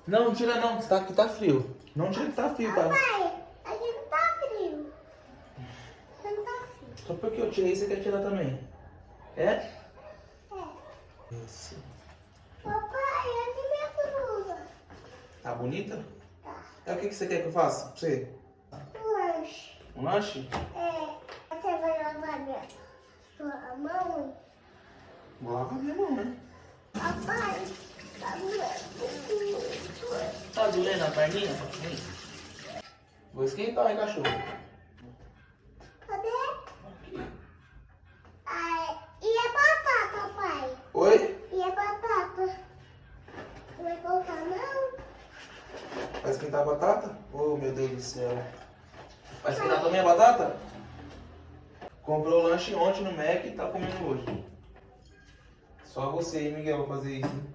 Não, não tira não, que tá frio. Não tira que tá frio, tá? Papai, aqui não tá frio. Não tá frio. Só porque eu tirei, você quer tirar também? É? É. Isso. Papai, aqui minha blusa. Tá bonita? Tá. É o que você quer que eu faça pra você? Um lanche. Um lanche? É. Você vai lavar minha sua mão? Vou lavar minha mão, né? Papai, tá doendo. Tá doendo a perninha, papai? Vou esquentar, hein, cachorro? Cadê? Aqui. Ai, e a batata, pai? Oi? E a batata? Não vai colocar, não? Vai esquentar a batata? Oh, meu Deus do céu. Vai esquentar também a batata? Comprou o lanche ontem no Mac e tá comendo hoje. Só você, hein, Miguel, vai fazer isso, hein?